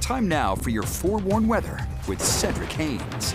Time now for your forewarned weather with Cedric Haynes.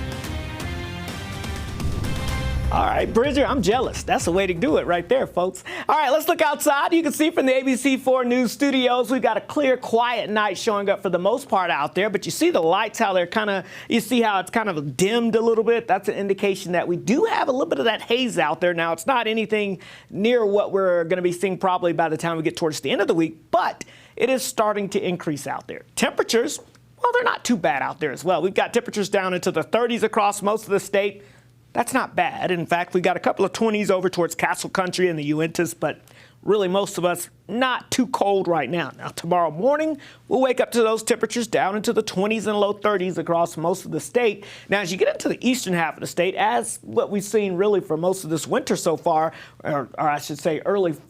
All right, Bridger, I'm jealous. That's the way to do it right there, folks. All right, let's look outside. You can see from the ABC4 News studios, we've got a clear, quiet night showing up for the most part out there. But you see the lights, how they're you see how it's kind of dimmed a little bit. That's an indication that we do have a little bit of that haze out there. Now, it's not anything near what we're going to be seeing probably by the time we get towards the end of the week, but it is starting to increase out there. Temperatures, well, they're not too bad out there as well. We've got temperatures down into the 30s across most of the state. That's not bad. In fact, we got a couple of 20s over towards Castle Country and the Uintas, but really most of us not too cold right now. Now, tomorrow morning, we'll wake up to those temperatures down into the 20s and low 30s across most of the state. Now, as you get into the eastern half of the state, as what we've seen really for most of this winter so far, or I should say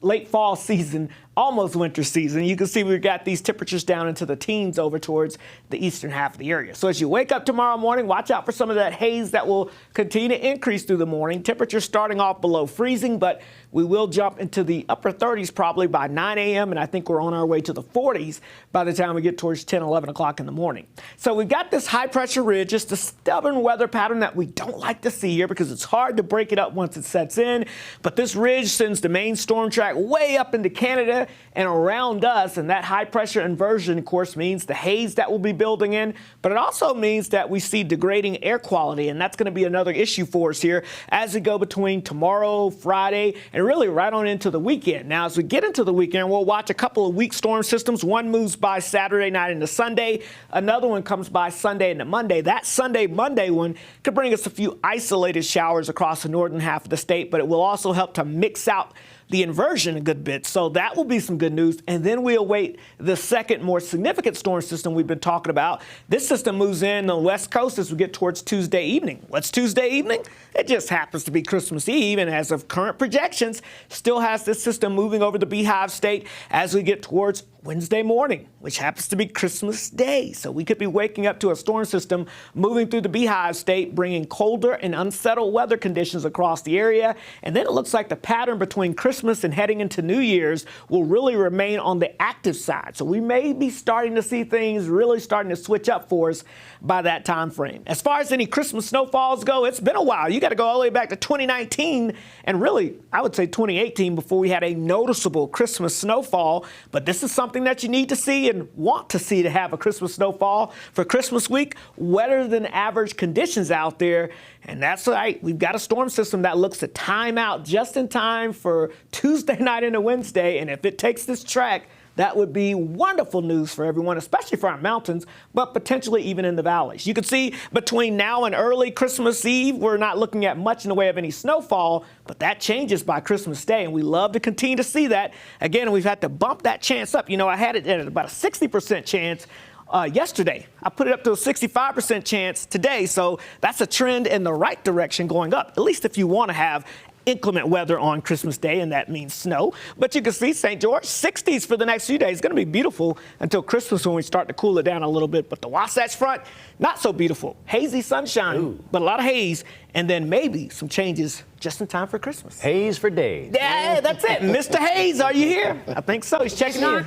late fall season, almost winter season, you can see we've got these temperatures down into the teens over towards the eastern half of the area. So as you wake up tomorrow morning, watch out for some of that haze that will continue to increase through the morning. Temperatures starting off below freezing, but we will jump into the upper 30s probably by 9 a.m., and I think we're on our way to the 40s by the time we get towards 10, 11 o'clock in the morning. So we've got this high-pressure ridge, just a stubborn weather pattern that we don't like to see here because it's hard to break it up once it sets in. But this ridge sends the main storm track way up into Canada and around us, and that high-pressure inversion, of course, means the haze that we'll be building in, but it also means that we see degrading air quality, and that's going to be another issue for us here as we go between tomorrow, Friday, and really right on into the weekend. Now, as we get into the weekend, we'll watch a couple of weak storm systems. One moves by Saturday night into Sunday. Another one comes by Sunday into Monday. That Sunday-Monday one could bring us a few isolated showers across the northern half of the state, but it will also help to mix out the inversion a good bit. So that will be some good news. And then we await the second more significant storm system we've been talking about. This system moves in the west coast as we get towards Tuesday evening. What's Tuesday evening? It just happens to be Christmas Eve. And as of current projections, still has this system moving over the Beehive State as we get towards Wednesday morning, which happens to be Christmas Day. So we could be waking up to a storm system moving through the Beehive State, bringing colder and unsettled weather conditions across the area. And then it looks like the pattern between Christmas and heading into New Year's will really remain on the active side. So we may be starting to see things really starting to switch up for us by that time frame. As far as any Christmas snowfalls go, it's been a while. You got to go all the way back to 2019 and really, I would say 2018 before we had a noticeable Christmas snowfall. But this is something that you need to see and want to see to have a Christmas snowfall for Christmas week. Wetter than average conditions out there. And that's right. We've got a storm system that looks to time out just in time for Tuesday night into Wednesday. And if it takes this track, that would be wonderful news for everyone, especially for our mountains, but potentially even in the valleys. You can see between now and early Christmas Eve, we're not looking at much in the way of any snowfall, but that changes by Christmas Day, and we love to continue to see that. Again, we've had to bump that chance up. You know, I had it at about a 60% chance yesterday. I put it up to a 65% chance today, so that's a trend in the right direction going up, at least if you want to have inclement weather on Christmas Day, and that means snow. But you can see St. George, 60s for the next few days. It's going to be beautiful until Christmas when we start to cool it down a little bit. But the Wasatch Front, not so beautiful. Hazy sunshine, but a lot of haze, and then maybe some changes just in time for Christmas. Haze for days. Yeah, that's it. Mr. Hayes, are you here? I think so. He's checking in.